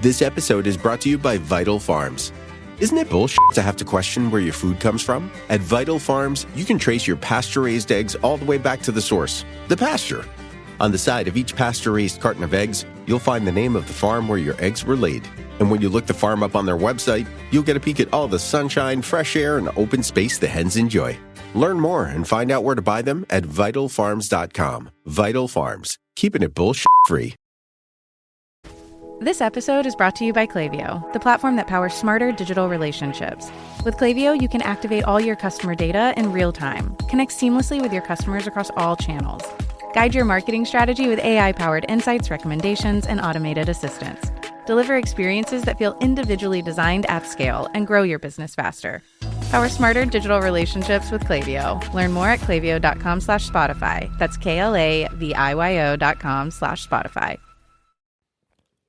This episode is brought to you by Vital Farms. Isn't it bullshit to have to question where your food comes from? At Vital Farms, you can trace your pasture-raised eggs all the way back to the source, the pasture. On the side of each pasture-raised carton of eggs, you'll find the name of the farm where your eggs were laid. And when you look the farm up on their website, you'll get a peek at all the sunshine, fresh air, and open space the hens enjoy. Learn more and find out where to buy them at vitalfarms.com. Vital Farms, keeping it bullshit-free. This episode is brought to you by Klaviyo, the platform that powers smarter digital relationships. With Klaviyo, you can activate all your customer data in real time, connect seamlessly with your customers across all channels, guide your marketing strategy with AI-powered insights, recommendations, and automated assistance, deliver experiences that feel individually designed at scale, and grow your business faster. Power smarter digital relationships with Klaviyo. Learn more at klaviyo.com/Spotify. That's KLAVIYO.com/Spotify.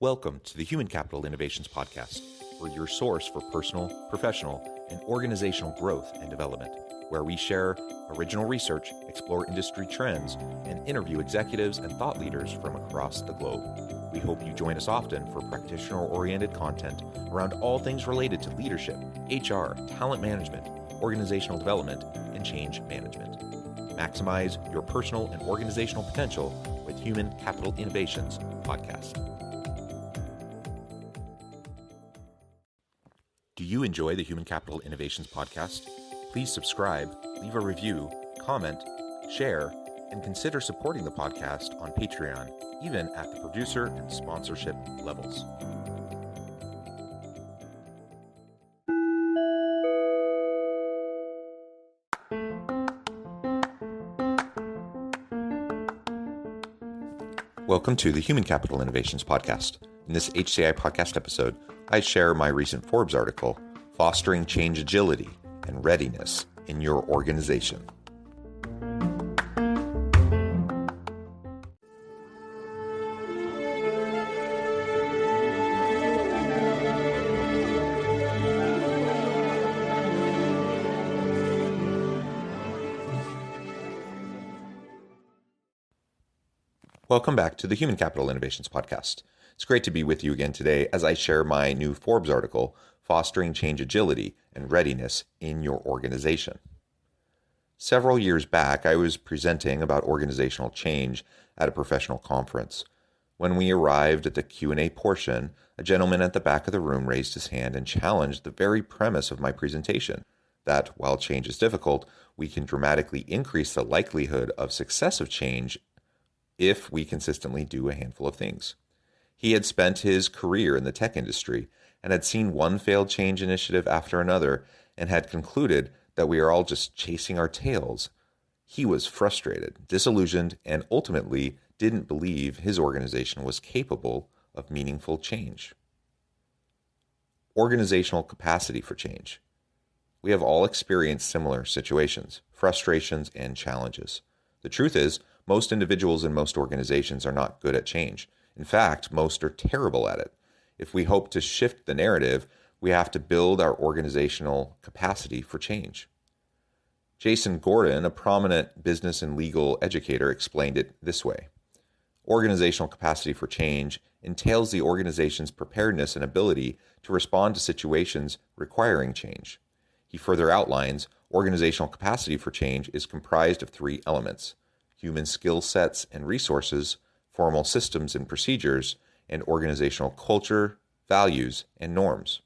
Welcome to the Human Capital Innovations Podcast. We're your source for personal, professional, and organizational growth and development, where we share original research, explore industry trends, and interview executives and thought leaders from across the globe. We hope you join us often for practitioner-oriented content around all things related to leadership, HR, talent management, organizational development, and change management. Maximize your personal and organizational potential with Human Capital Innovations Podcast. Do you enjoy the Human Capital Innovations Podcast? Please subscribe, leave a review, comment, share, and consider supporting the podcast on Patreon, even at the producer and sponsorship levels. Welcome to the Human Capital Innovations Podcast. In this HCI podcast episode, I share my recent Forbes article, Fostering Change Agility and Readiness in Your Organization. Welcome back to the Human Capital Innovations Podcast. It's great to be with you again today as I share my new Forbes article, Fostering Change Agility and Readiness in Your Organization. Several years back, I was presenting about organizational change at a professional conference. When we arrived at the Q&A portion, a gentleman at the back of the room raised his hand and challenged the very premise of my presentation, that while change is difficult, we can dramatically increase the likelihood of success of change if we consistently do a handful of things. He had spent his career in the tech industry and had seen one failed change initiative after another and had concluded that we are all just chasing our tails. He was frustrated, disillusioned, and ultimately didn't believe his organization was capable of meaningful change. Organizational capacity for change. We have all experienced similar situations, frustrations, and challenges. The truth is, most individuals in most organizations are not good at change. In fact, most are terrible at it. If we hope to shift the narrative, we have to build our organizational capacity for change. Jason Gordon, a prominent business and legal educator, explained it this way. Organizational capacity for change entails the organization's preparedness and ability to respond to situations requiring change. He further outlines organizational capacity for change is comprised of three elements: human skill sets and resources, formal systems and procedures, and organizational culture, values, and norms.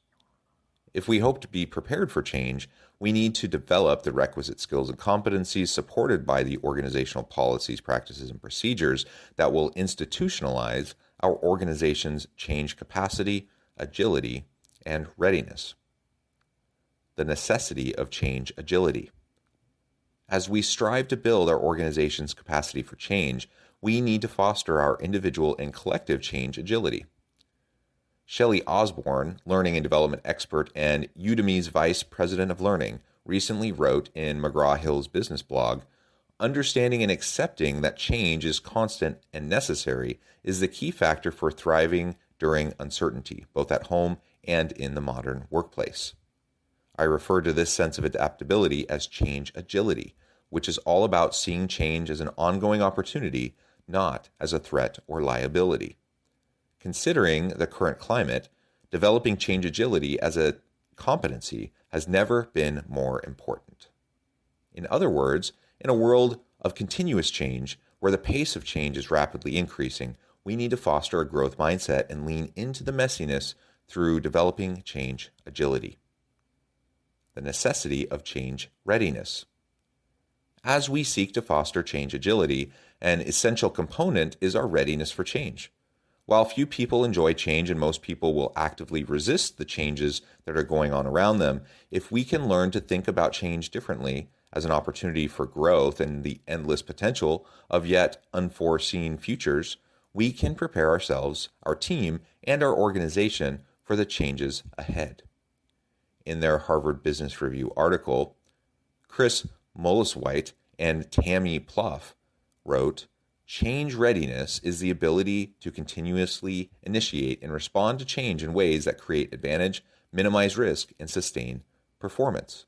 If we hope to be prepared for change, we need to develop the requisite skills and competencies supported by the organizational policies, practices, and procedures that will institutionalize our organization's change capacity, agility, and readiness. The necessity of change agility. As we strive to build our organization's capacity for change, we need to foster our individual and collective change agility. Shelley Osborne, learning and development expert and Udemy's vice president of learning, recently wrote in McGraw-Hill's business blog, "Understanding and accepting that change is constant and necessary is the key factor for thriving during uncertainty, both at home and in the modern workplace." I refer to this sense of adaptability as change agility, which is all about seeing change as an ongoing opportunity, not as a threat or liability. Considering the current climate, Developing change agility as a competency has never been more important. In other words, in a world of continuous change, where the pace of change is rapidly increasing, we need to foster a growth mindset and lean into the messiness through developing change agility. The necessity of change readiness. As we seek to foster change agility, an essential component is our readiness for change. While few people enjoy change and most people will actively resist the changes that are going on around them, if we can learn to think about change differently as an opportunity for growth and the endless potential of yet unforeseen futures, we can prepare ourselves, our team, and our organization for the changes ahead. In their Harvard Business Review article, Chris Moleswhite and Tammy Plouffe wrote, "Change readiness is the ability to continuously initiate and respond to change in ways that create advantage, minimize risk, and sustain performance.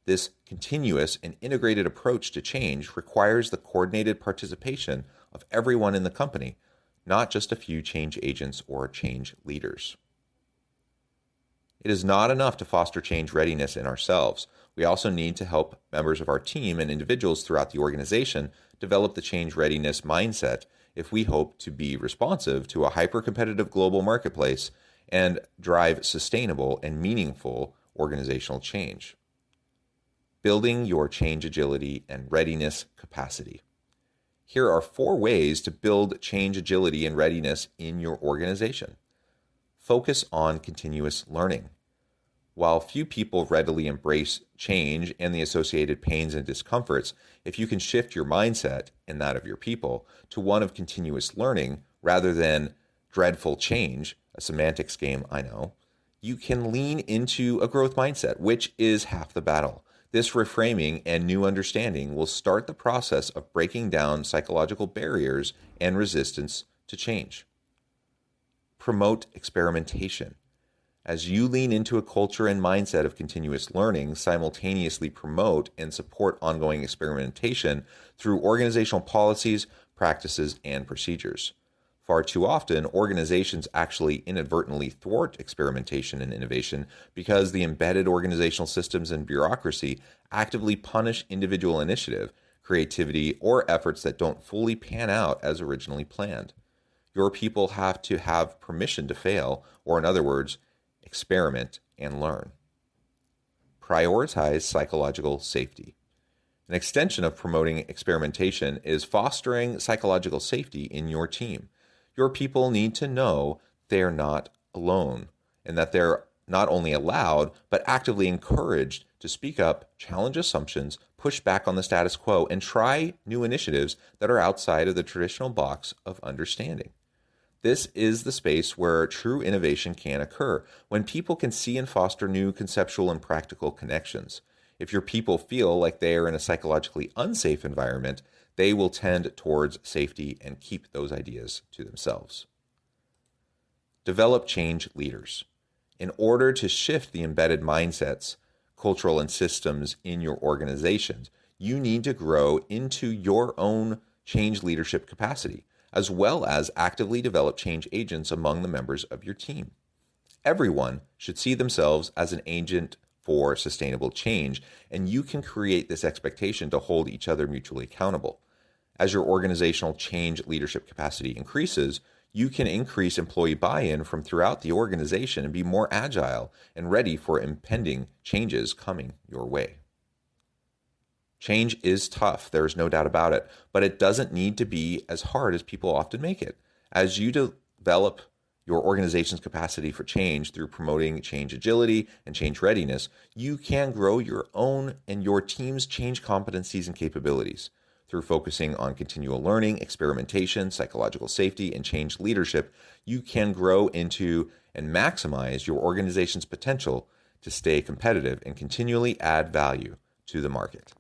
This continuous and integrated approach to change requires the coordinated participation of everyone in the company, not just a few change agents or change leaders." It is not enough to foster change readiness in ourselves. We also need to help members of our team and individuals throughout the organization develop the change readiness mindset if we hope to be responsive to a hyper-competitive global marketplace and drive sustainable and meaningful organizational change. Building your change agility and readiness capacity. Here are 4 ways to build change agility and readiness in your organization. Focus on continuous learning. While few people readily embrace change and the associated pains and discomforts, if you can shift your mindset and that of your people to one of continuous learning rather than dreadful change, a semantics game, I know, you can lean into a growth mindset, which is half the battle. This reframing and new understanding will start the process of breaking down psychological barriers and resistance to change. Promote experimentation. As you lean into a culture and mindset of continuous learning, simultaneously promote and support ongoing experimentation through organizational policies, practices, and procedures. Far too often, organizations actually inadvertently thwart experimentation and innovation because the embedded organizational systems and bureaucracy actively punish individual initiative, creativity, or efforts that don't fully pan out as originally planned. Your people have to have permission to fail, or in other words, experiment and learn. Prioritize psychological safety. An extension of promoting experimentation is fostering psychological safety in your team. Your people need to know they are not alone and that they're not only allowed, but actively encouraged to speak up, challenge assumptions, push back on the status quo, and try new initiatives that are outside of the traditional box of understanding. This is the space where true innovation can occur, when people can see and foster new conceptual and practical connections. If your people feel like they are in a psychologically unsafe environment, they will tend towards safety and keep those ideas to themselves. Develop change leaders. In order to shift the embedded mindsets, cultural, and systems in your organizations, you need to grow into your own change leadership capacity, as well as actively develop change agents among the members of your team. Everyone should see themselves as an agent for sustainable change, and you can create this expectation to hold each other mutually accountable. As your organizational change leadership capacity increases, you can increase employee buy-in from throughout the organization and be more agile and ready for impending changes coming your way. Change is tough, there's no doubt about it, but it doesn't need to be as hard as people often make it. As you develop your organization's capacity for change through promoting change agility and change readiness, you can grow your own and your team's change competencies and capabilities. Through focusing on continual learning, experimentation, psychological safety, and change leadership, you can grow into and maximize your organization's potential to stay competitive and continually add value to the market.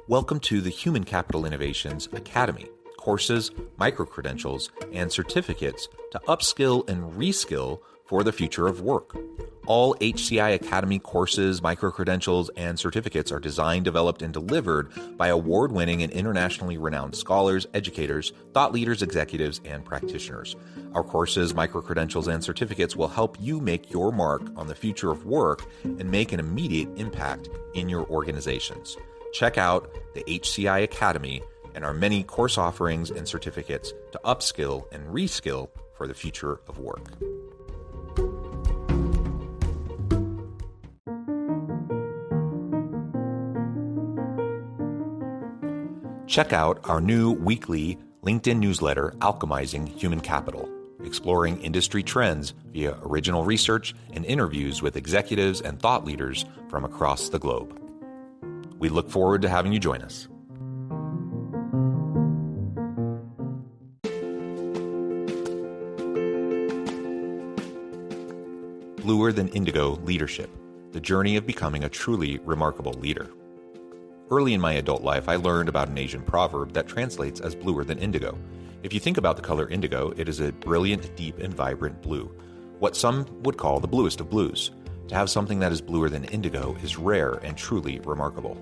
Welcome to the Human Capital Innovations Academy. Courses, micro-credentials, and certificates to upskill and reskill for the future of work. All HCI Academy courses, micro-credentials, and certificates are designed, developed, and delivered by award-winning and internationally renowned scholars, educators, thought leaders, executives, and practitioners. Our courses, micro-credentials, and certificates will help you make your mark on the future of work and make an immediate impact in your organizations. Check out the HCI Academy and our many course offerings and certificates to upskill and reskill for the future of work. Check out our new weekly LinkedIn newsletter, Alchemizing Human Capital, exploring industry trends via original research and interviews with executives and thought leaders from across the globe. We look forward to having you join us. Bluer Than Indigo Leadership, the journey of becoming a truly remarkable leader. Early in my adult life, I learned about an Asian proverb that translates as bluer than indigo. If you think about the color indigo, it is a brilliant, deep, and vibrant blue, what some would call the bluest of blues. To have something that is bluer than indigo is rare and truly remarkable.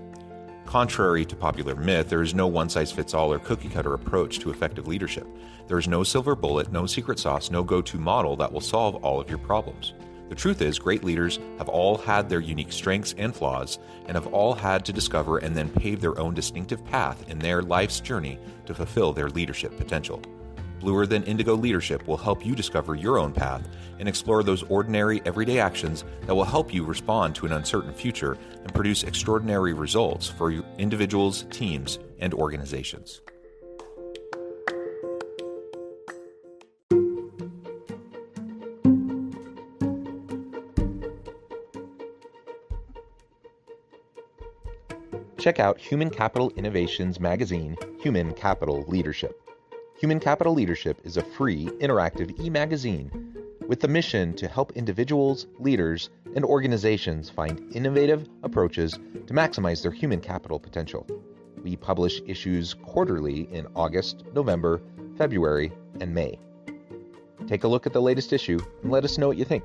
Contrary to popular myth, there is no one-size-fits-all or cookie-cutter approach to effective leadership. There is no silver bullet, no secret sauce, no go-to model that will solve all of your problems. The truth is, great leaders have all had their unique strengths and flaws, and have all had to discover and then pave their own distinctive path in their life's journey to fulfill their leadership potential. Bluer Than Indigo Leadership will help you discover your own path and explore those ordinary, everyday actions that will help you respond to an uncertain future and produce extraordinary results for individuals, teams, and organizations. Check out Human Capital Innovations magazine, Human Capital Leadership. Human Capital Leadership is a free, interactive e-magazine with the mission to help individuals, leaders, and organizations find innovative approaches to maximize their human capital potential. We publish issues quarterly in August, November, February, and May. Take a look at the latest issue and let us know what you think.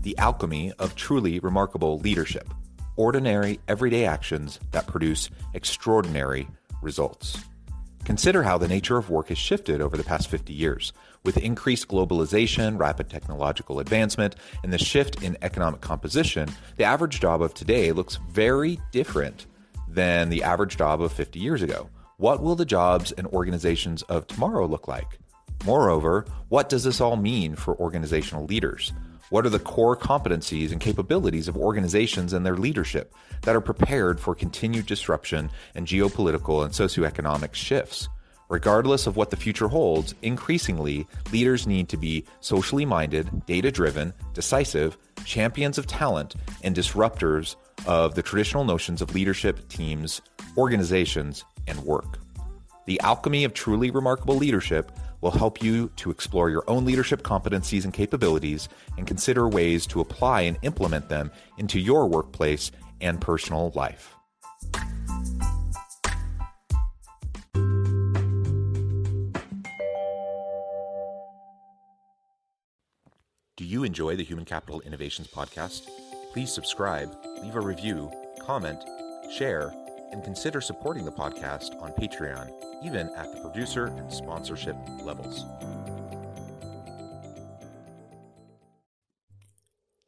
The alchemy of truly remarkable leadership. Ordinary, everyday actions that produce extraordinary results. Consider how the nature of work has shifted over the past 50 years. With increased globalization, rapid technological advancement, and the shift in economic composition, the average job of today looks very different than the average job of 50 years ago. What will the jobs and organizations of tomorrow look like? Moreover, what does this all mean for organizational leaders? What are the core competencies and capabilities of organizations and their leadership that are prepared for continued disruption and geopolitical and socioeconomic shifts? Regardless of what the future holds, increasingly, leaders need to be socially minded, data-driven, decisive, champions of talent, and disruptors of the traditional notions of leadership, teams, organizations, and work. The alchemy of truly remarkable leadership will help you to explore your own leadership competencies and capabilities and consider ways to apply and implement them into your workplace and personal life. Do you enjoy the Human Capital Innovations podcast? Please subscribe, leave a review, comment, share, and consider supporting the podcast on Patreon, even at the producer and sponsorship levels.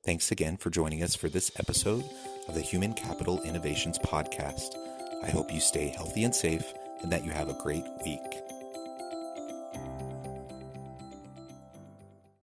Thanks again for joining us for this episode of the Human Capital Innovations podcast. I hope you stay healthy and safe and that you have a great week.